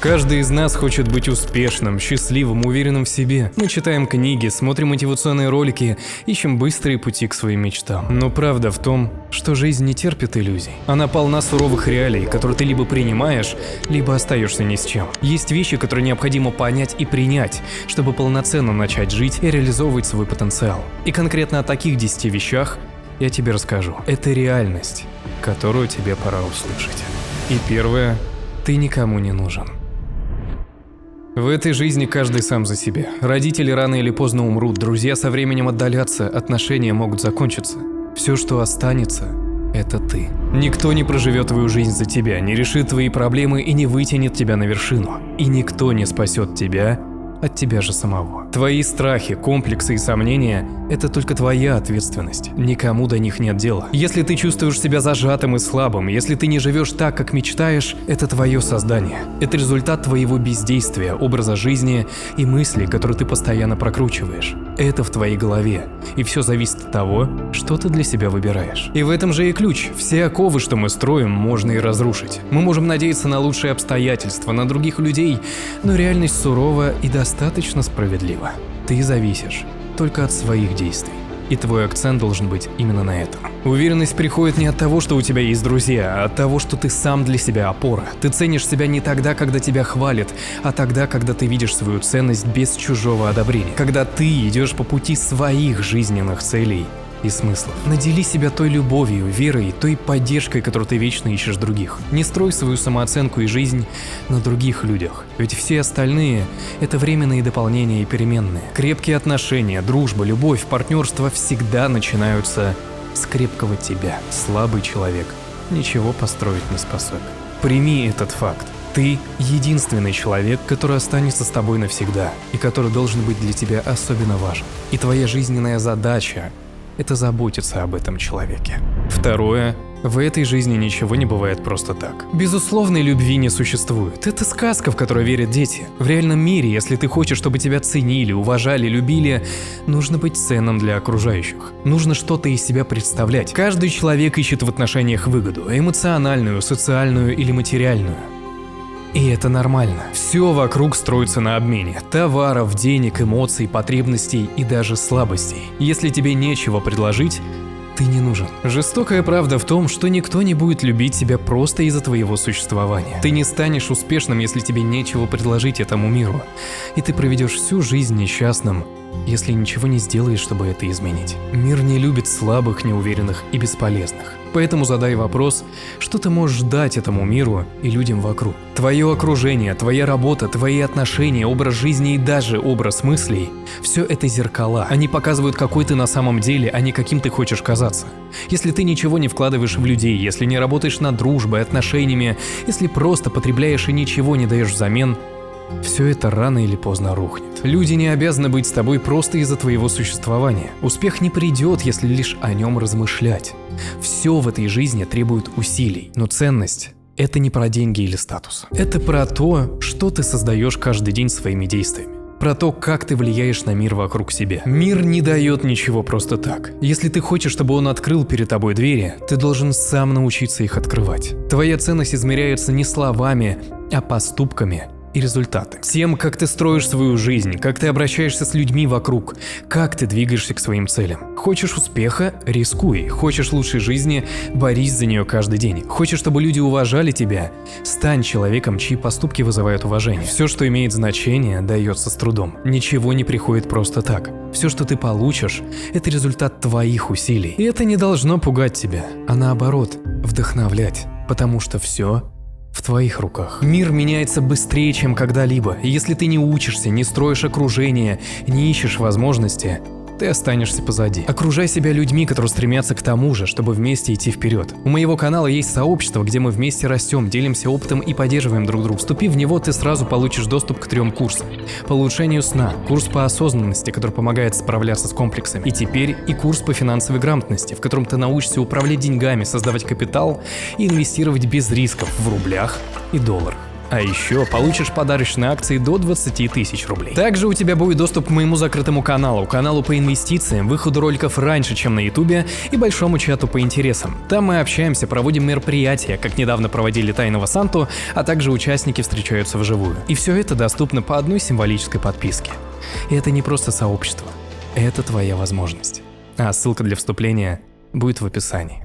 Каждый из нас хочет быть успешным, счастливым, уверенным в себе. Мы читаем книги, смотрим мотивационные ролики, ищем быстрые пути к своим мечтам. Но правда в том, что жизнь не терпит иллюзий. Она полна суровых реалий, которые ты либо принимаешь, либо остаешься ни с чем. Есть вещи, которые необходимо понять и принять, чтобы полноценно начать жить и реализовывать свой потенциал. И конкретно о таких 10 вещах я тебе расскажу. Это реальность, которую тебе пора услышать. И первое – ты никому не нужен. В этой жизни каждый сам за себя. Родители рано или поздно умрут, друзья со временем отдалятся, отношения могут закончиться. Все, что останется, это ты. Никто не проживет твою жизнь за тебя, не решит твои проблемы и не вытянет тебя на вершину. И никто не спасет тебя от тебя же самого. Твои страхи, комплексы и сомнения – это только твоя ответственность. Никому до них нет дела. Если ты чувствуешь себя зажатым и слабым, если ты не живешь так, как мечтаешь, это твое создание. Это результат твоего бездействия, образа жизни и мыслей, которые ты постоянно прокручиваешь. Это в твоей голове. И все зависит от того, что ты для себя выбираешь. И в этом же и ключ. Все оковы, что мы строим, можно и разрушить. Мы можем надеяться на лучшие обстоятельства, на других людей, но реальность сурова и достаточно справедлива. Ты зависишь только от своих действий. И твой акцент должен быть именно на этом. Уверенность приходит не от того, что у тебя есть друзья, а от того, что ты сам для себя опора. Ты ценишь себя не тогда, когда тебя хвалят, а тогда, когда ты видишь свою ценность без чужого одобрения. Когда ты идешь по пути своих жизненных целей и смыслов. Надели себя той любовью, верой, той поддержкой, которую ты вечно ищешь в других. Не строй свою самооценку и жизнь на других людях, ведь все остальные – это временные дополнения и переменные. Крепкие отношения, дружба, любовь, партнерство всегда начинаются с крепкого тебя. Слабый человек ничего построить не способен. Прими этот факт. Ты единственный человек, который останется с тобой навсегда и который должен быть для тебя особенно важен. И твоя жизненная задача – это заботиться об этом человеке. Второе. В этой жизни ничего не бывает просто так. Безусловной любви не существует. Это сказка, в которую верят дети. В реальном мире, если ты хочешь, чтобы тебя ценили, уважали, любили, нужно быть ценным для окружающих. Нужно что-то из себя представлять. Каждый человек ищет в отношениях выгоду, эмоциональную, социальную или материальную. И это нормально. Все вокруг строится на обмене товаров, денег, эмоций, потребностей и даже слабостей. Если тебе нечего предложить, ты не нужен. Жестокая правда в том, что никто не будет любить тебя просто из-за твоего существования. Ты не станешь успешным, если тебе нечего предложить этому миру. И ты проведешь всю жизнь несчастным, если ничего не сделаешь, чтобы это изменить. Мир не любит слабых, неуверенных и бесполезных. Поэтому задай вопрос, что ты можешь дать этому миру и людям вокруг. Твое окружение, твоя работа, твои отношения, образ жизни и даже образ мыслей – все это зеркала. Они показывают, какой ты на самом деле, а не каким ты хочешь казаться. Если ты ничего не вкладываешь в людей, если не работаешь над дружбой, отношениями, если просто потребляешь и ничего не даешь взамен – все это рано или поздно рухнет. Люди не обязаны быть с тобой просто из-за твоего существования. Успех не придет, если лишь о нем размышлять. Все в этой жизни требует усилий, но ценность – это не про деньги или статус. Это про то, что ты создаешь каждый день своими действиями. Про то, как ты влияешь на мир вокруг себя. Мир не дает ничего просто так. Если ты хочешь, чтобы он открыл перед тобой двери, ты должен сам научиться их открывать. Твоя ценность измеряется не словами, а поступками и результаты. Тем, как ты строишь свою жизнь, как ты обращаешься с людьми вокруг, как ты двигаешься к своим целям. Хочешь успеха – рискуй. Хочешь лучшей жизни – борись за нее каждый день. Хочешь, чтобы люди уважали тебя – стань человеком, чьи поступки вызывают уважение. Все, что имеет значение, дается с трудом. Ничего не приходит просто так. Все, что ты получишь – это результат твоих усилий. И это не должно пугать тебя, а наоборот – вдохновлять. Потому что все в твоих руках. Мир меняется быстрее, чем когда-либо. И если ты не учишься, не строишь окружение, не ищешь возможности, ты останешься позади. Окружай себя людьми, которые стремятся к тому же, чтобы вместе идти вперед. У моего канала есть сообщество, где мы вместе растем, делимся опытом и поддерживаем друг друга. Вступив в него, ты сразу получишь доступ к 3 курсам. По улучшению сна, курс по осознанности, который помогает справляться с комплексами. И теперь и курс по финансовой грамотности, в котором ты научишься управлять деньгами, создавать капитал и инвестировать без рисков в рублях и долларах. А еще получишь подарочные акции до 20 тысяч рублей. Также у тебя будет доступ к моему закрытому каналу по инвестициям, выходу роликов раньше, чем на ютубе, и большому чату по интересам. Там мы общаемся, проводим мероприятия, как недавно проводили Тайного Санту, а также участники встречаются вживую. И все это доступно по одной символической подписке. И это не просто сообщество, это твоя возможность. А ссылка для вступления будет в описании.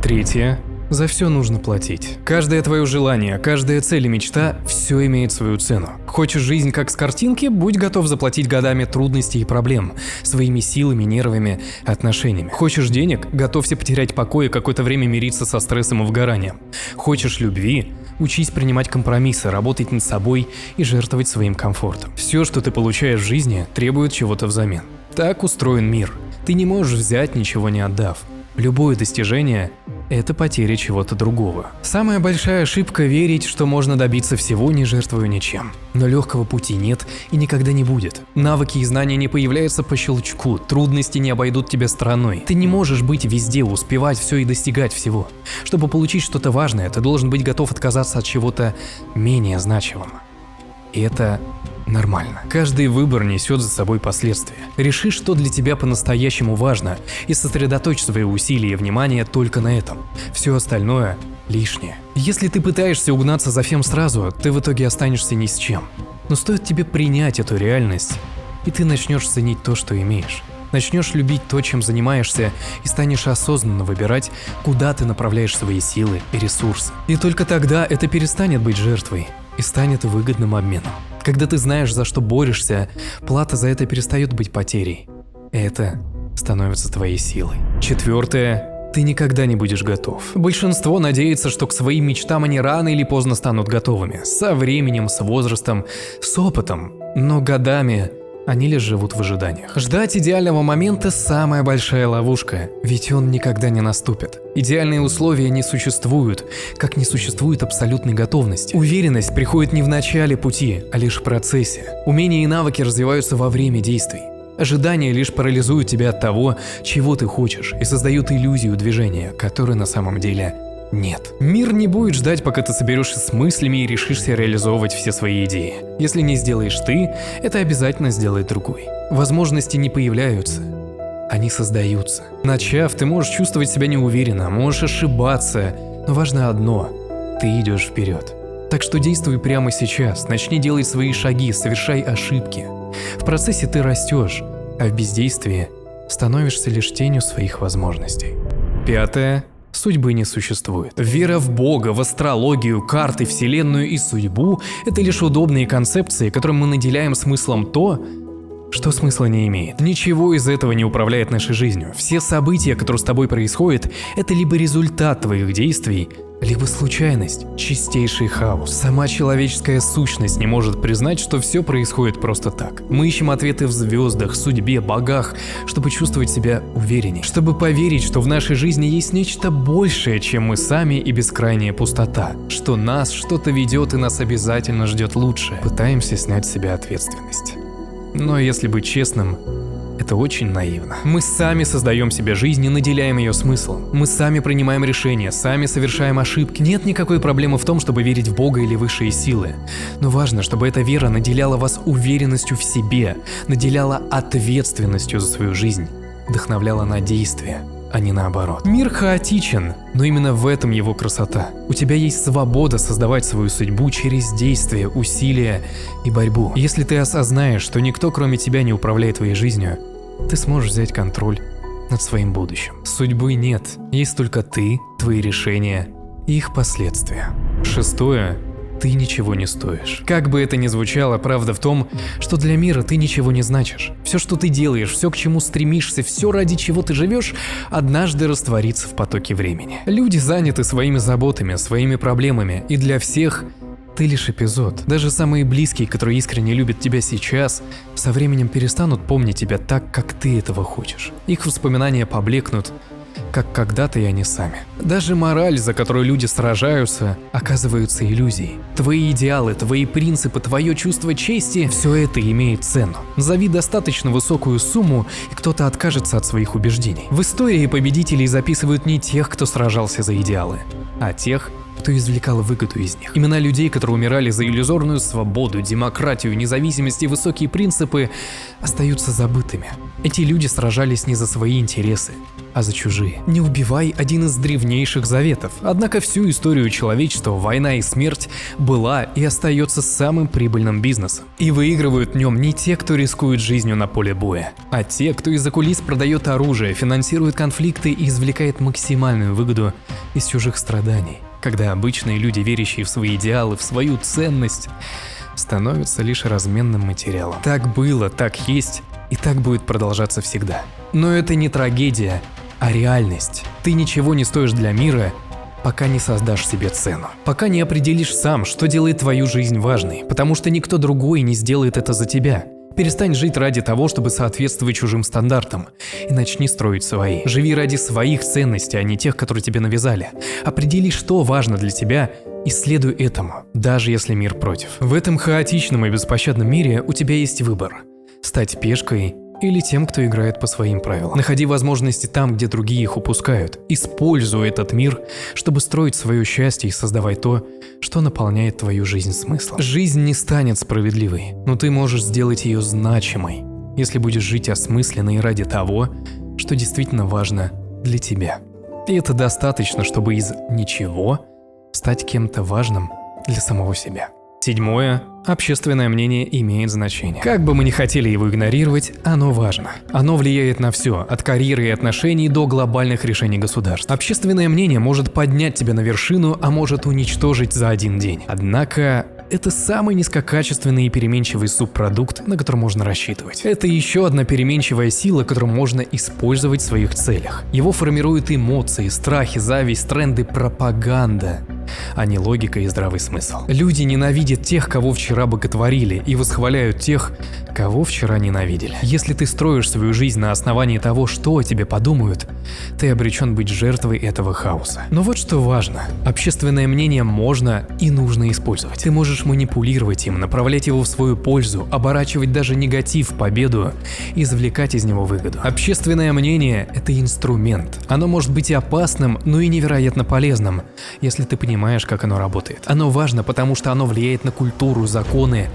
Третье. За все нужно платить. Каждое твое желание, каждая цель и мечта – все имеет свою цену. Хочешь жизнь как с картинки? Будь готов заплатить годами трудностей и проблем, своими силами, нервами, отношениями. Хочешь денег? Готовься потерять покой и какое-то время мириться со стрессом и выгоранием. Хочешь любви? Учись принимать компромиссы, работать над собой и жертвовать своим комфортом. Все, что ты получаешь в жизни, требует чего-то взамен. Так устроен мир. Ты не можешь взять, ничего не отдав. Любое достижение – это потеря чего-то другого. Самая большая ошибка – верить, что можно добиться всего, не жертвуя ничем. Но легкого пути нет и никогда не будет. Навыки и знания не появляются по щелчку, трудности не обойдут тебя стороной. Ты не можешь быть везде, успевать все и достигать всего. Чтобы получить что-то важное, ты должен быть готов отказаться от чего-то менее значимого. И это нормально. Каждый выбор несет за собой последствия. Реши, что для тебя по-настоящему важно, и сосредоточь свои усилия и внимание только на этом. Все остальное лишнее. Если ты пытаешься угнаться за всем сразу, ты в итоге останешься ни с чем. Но стоит тебе принять эту реальность, и ты начнешь ценить то, что имеешь. Начнешь любить то, чем занимаешься, и станешь осознанно выбирать, куда ты направляешь свои силы и ресурсы. И только тогда это перестанет быть жертвой и станет выгодным обменом. Когда ты знаешь, за что борешься, плата за это перестает быть потерей. Это становится твоей силой. Четвертое. Ты никогда не будешь готов. Большинство надеется, что к своим мечтам они рано или поздно станут готовыми. Со временем, с возрастом, с опытом. Но годами они лишь живут в ожиданиях. Ждать идеального момента – самая большая ловушка, ведь он никогда не наступит. Идеальные условия не существуют, как не существует абсолютной готовности. Уверенность приходит не в начале пути, а лишь в процессе. Умения и навыки развиваются во время действий. Ожидания лишь парализуют тебя от того, чего ты хочешь, и создают иллюзию движения, которой на самом деле нет. Мир не будет ждать, пока ты соберешься с мыслями и решишься реализовывать все свои идеи. Если не сделаешь ты, это обязательно сделает другой. Возможности не появляются, они создаются. Начав, ты можешь чувствовать себя неуверенно, можешь ошибаться, но важно одно – ты идешь вперед. Так что действуй прямо сейчас, начни делать свои шаги, совершай ошибки. В процессе ты растешь, а в бездействии становишься лишь тенью своих возможностей. Пятое. Судьбы не существует. Вера в Бога, в астрологию, карты, вселенную и судьбу – это лишь удобные концепции, которым мы наделяем смыслом то, что смысла не имеет. Ничего из этого не управляет нашей жизнью. Все события, которые с тобой происходят, это либо результат твоих действий, либо случайность, чистейший хаос. Сама человеческая сущность не может признать, что все происходит просто так. Мы ищем ответы в звездах, судьбе, богах, чтобы чувствовать себя увереннее. Чтобы поверить, что в нашей жизни есть нечто большее, чем мы сами и бескрайняя пустота. Что нас что-то ведет и нас обязательно ждет лучшее. Пытаемся снять с себя ответственность. Но если быть честным, это очень наивно. Мы сами создаем себе жизнь и наделяем ее смыслом. Мы сами принимаем решения, сами совершаем ошибки. Нет никакой проблемы в том, чтобы верить в Бога или высшие силы. Но важно, чтобы эта вера наделяла вас уверенностью в себе, наделяла ответственностью за свою жизнь, вдохновляла на действия, а не наоборот. Мир хаотичен, но именно в этом его красота. У тебя есть свобода создавать свою судьбу через действия, усилия и борьбу. Если ты осознаешь, что никто кроме тебя не управляет твоей жизнью, ты сможешь взять контроль над своим будущим. Судьбы нет, есть только ты, твои решения и их последствия. Шестое. Ты ничего не стоишь. Как бы это ни звучало, правда в том, что для мира ты ничего не значишь. Все, что ты делаешь, все, к чему стремишься, все, ради чего ты живешь, однажды растворится в потоке времени. Люди заняты своими заботами, своими проблемами, и для всех ты лишь эпизод. Даже самые близкие, которые искренне любят тебя сейчас, со временем перестанут помнить тебя так, как ты этого хочешь. Их воспоминания поблекнут, как когда-то и они сами. Даже мораль, за которую люди сражаются, оказывается иллюзией. Твои идеалы, твои принципы, твое чувство чести – все это имеет цену. Назови достаточно высокую сумму, и кто-то откажется от своих убеждений. В истории победителей записывают не тех, кто сражался за идеалы, а тех, кто извлекал выгоду из них. Имена людей, которые умирали за иллюзорную свободу, демократию, независимость и высокие принципы, остаются забытыми. Эти люди сражались не за свои интересы, а за чужие. «Не убивай» — один из древнейших заветов. Однако всю историю человечества война и смерть была и остается самым прибыльным бизнесом. И выигрывают в нем не те, кто рискует жизнью на поле боя, а те, кто из-за кулис продает оружие, финансирует конфликты и извлекает максимальную выгоду из чужих страданий. Когда обычные люди, верящие в свои идеалы, в свою ценность, становятся лишь разменным материалом. Так было, так есть и так будет продолжаться всегда. Но это не трагедия, а реальность. Ты ничего не стоишь для мира, пока не создашь себе цену. Пока не определишь сам, что делает твою жизнь важной, потому что никто другой не сделает это за тебя. Перестань жить ради того, чтобы соответствовать чужим стандартам, и начни строить свои. Живи ради своих ценностей, а не тех, которые тебе навязали. Определи, что важно для тебя, и следуй этому, даже если мир против. В этом хаотичном и беспощадном мире у тебя есть выбор – стать пешкой или тем, кто играет по своим правилам. Находи возможности там, где другие их упускают. Используй этот мир, чтобы строить свое счастье и создавай то, что наполняет твою жизнь смыслом. Жизнь не станет справедливой, но ты можешь сделать ее значимой, если будешь жить осмысленно и ради того, что действительно важно для тебя. И это достаточно, чтобы из ничего стать кем-то важным для самого себя. 7. Общественное мнение имеет значение. Как бы мы ни хотели его игнорировать, оно важно. Оно влияет на все, от карьеры и отношений до глобальных решений государств. Общественное мнение может поднять тебя на вершину, а может уничтожить за один день. Однако, это самый низкокачественный и переменчивый субпродукт, на который можно рассчитывать. Это еще одна переменчивая сила, которую можно использовать в своих целях. Его формируют эмоции, страхи, зависть, тренды, пропаганда, а не логика и здравый смысл. Люди ненавидят тех, кого вчера боготворили, и восхваляют тех, кого вчера ненавидели. Если ты строишь свою жизнь на основании того, что о тебе подумают, ты обречен быть жертвой этого хаоса. Но вот что важно. Общественное мнение можно и нужно использовать. Ты можешь манипулировать им, направлять его в свою пользу, оборачивать даже негатив в победу, извлекать из него выгоду. Общественное мнение – это инструмент. Оно может быть и опасным, но и невероятно полезным, если ты понимаешь, как оно работает. Оно важно, потому что оно влияет на культуру, законы,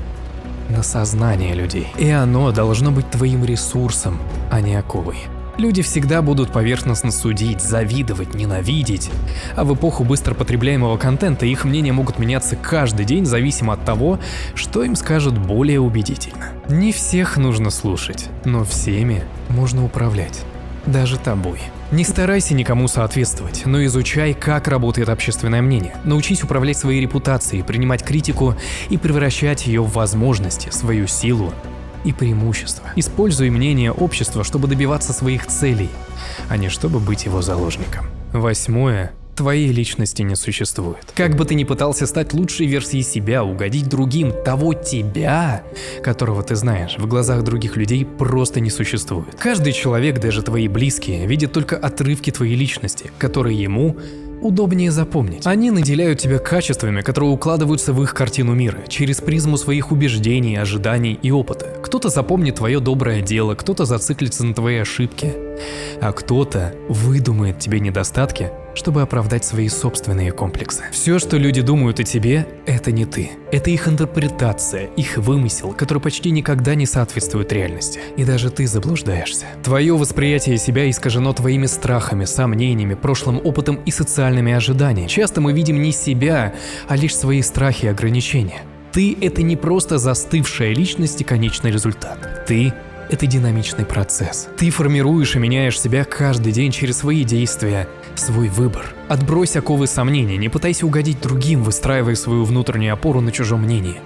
на сознание людей. И оно должно быть твоим ресурсом, а не оковой. Люди всегда будут поверхностно судить, завидовать, ненавидеть. А в эпоху быстро потребляемого контента их мнения могут меняться каждый день, зависимо от того, что им скажут более убедительно. Не всех нужно слушать, но всеми можно управлять. Даже тобой. Не старайся никому соответствовать, но изучай, как работает общественное мнение. Научись управлять своей репутацией, принимать критику и превращать ее в возможности, свою силу и преимущества. Используй мнение общества, чтобы добиваться своих целей, а не чтобы быть его заложником. 8. Твоей личности не существует. Как бы ты ни пытался стать лучшей версией себя, угодить другим, того тебя, которого ты знаешь, в глазах других людей просто не существует. Каждый человек, даже твои близкие, видит только отрывки твоей личности, которые ему удобнее запомнить. Они наделяют тебя качествами, которые укладываются в их картину мира, через призму своих убеждений, ожиданий и опыта. Кто-то запомнит твое доброе дело, кто-то зациклится на твоей ошибке, а кто-то выдумает тебе недостатки, чтобы оправдать свои собственные комплексы. Все, что люди думают о тебе, это не ты. Это их интерпретация, их вымысел, который почти никогда не соответствует реальности. И даже ты заблуждаешься. Твое восприятие себя искажено твоими страхами, сомнениями, прошлым опытом и социальными ожиданиями. Часто мы видим не себя, а лишь свои страхи и ограничения. Ты — это не просто застывшая личность и конечный результат. Ты — это динамичный процесс. Ты формируешь и меняешь себя каждый день через свои действия, свой выбор. Отбрось оковы сомнений, не пытайся угодить другим, выстраивая свою внутреннюю опору на чужом мнении.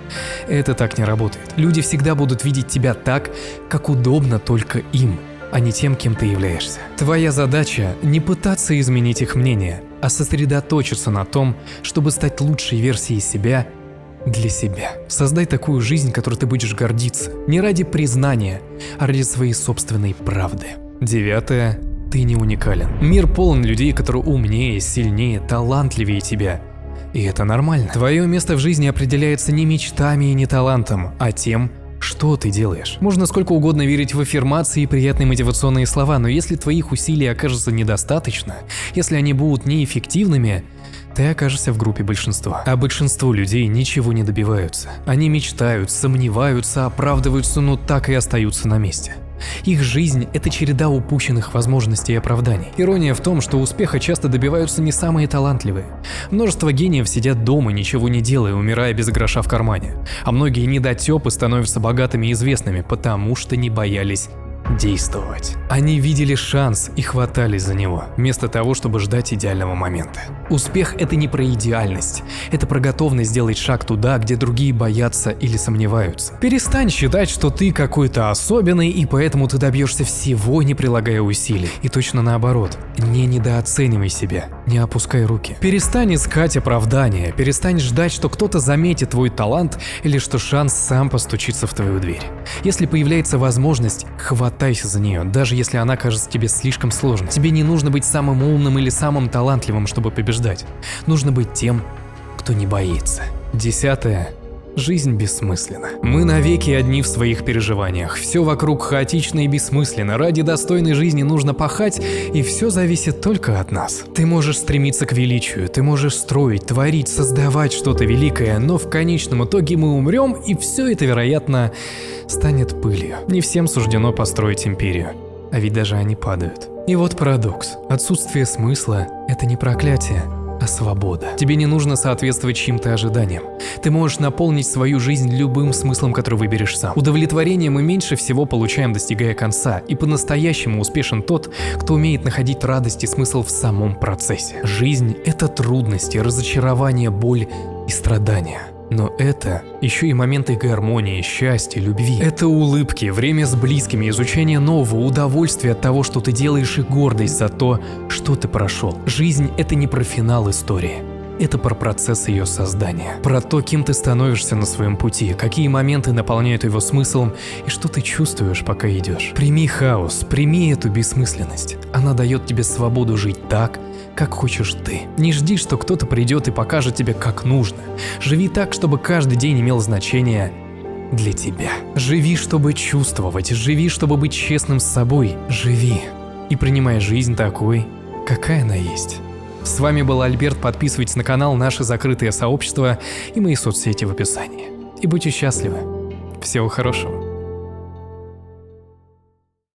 Это так не работает. Люди всегда будут видеть тебя так, как удобно только им, а не тем, кем ты являешься. Твоя задача – не пытаться изменить их мнение, а сосредоточиться на том, чтобы стать лучшей версией себя для себя. Создай такую жизнь, которой ты будешь гордиться. Не ради признания, а ради своей собственной правды. 9. Ты не уникален. Мир полон людей, которые умнее, сильнее, талантливее тебя. И это нормально. Твое место в жизни определяется не мечтами и не талантом, а тем, что ты делаешь. Можно сколько угодно верить в аффирмации и приятные мотивационные слова, но если твоих усилий окажется недостаточно, если они будут неэффективными, ты окажешься в группе большинства. А большинство людей ничего не добиваются. Они мечтают, сомневаются, оправдываются, но так и остаются на месте. Их жизнь – это череда упущенных возможностей и оправданий. Ирония в том, что успеха часто добиваются не самые талантливые. Множество гениев сидят дома, ничего не делая, умирая без гроша в кармане. А многие недотепы становятся богатыми и известными, потому что не боялись действовать. Они видели шанс и хватались за него, вместо того, чтобы ждать идеального момента. Успех – это не про идеальность, это про готовность сделать шаг туда, где другие боятся или сомневаются. Перестань считать, что ты какой-то особенный, и поэтому ты добьешься всего, не прилагая усилий. И точно наоборот, не недооценивай себя, не опускай руки. Перестань искать оправдания, перестань ждать, что кто-то заметит твой талант или что шанс сам постучится в твою дверь. Если появляется возможность, хватайся за нее, даже если она кажется тебе слишком сложной. Тебе не нужно быть самым умным или самым талантливым, чтобы побеждать. Нужно быть тем, кто не боится. 10. Жизнь бессмысленна. Мы навеки одни в своих переживаниях. Все вокруг хаотично и бессмысленно. Ради достойной жизни нужно пахать, и все зависит только от нас. Ты можешь стремиться к величию, ты можешь строить, творить, создавать что-то великое, но в конечном итоге мы умрем, и все это, вероятно, станет пылью. Не всем суждено построить империю, а ведь даже они падают. И вот парадокс. Отсутствие смысла – это не проклятие, а свобода. Тебе не нужно соответствовать чьим-то ожиданиям. Ты можешь наполнить свою жизнь любым смыслом, который выберешь сам. Удовлетворение мы меньше всего получаем, достигая конца, и по-настоящему успешен тот, кто умеет находить радость и смысл в самом процессе. Жизнь – это трудности, разочарование, боль и страдания. Но это еще и моменты гармонии, счастья, любви. Это улыбки, время с близкими, изучение нового, удовольствие от того, что ты делаешь, и гордость за то, что ты прошел. Жизнь – это не про финал истории. Это про процесс ее создания. Про то, кем ты становишься на своем пути, какие моменты наполняют его смыслом и что ты чувствуешь, пока идешь. Прими хаос, прими эту бессмысленность. Она дает тебе свободу жить так, как хочешь ты. Не жди, что кто-то придет и покажет тебе, как нужно. Живи так, чтобы каждый день имел значение для тебя. Живи, чтобы чувствовать, живи, чтобы быть честным с собой. Живи и принимай жизнь такой, какая она есть. С вами был Альберт, подписывайтесь на канал, наше закрытое сообщество и мои соцсети в описании. И будьте счастливы. Всего хорошего.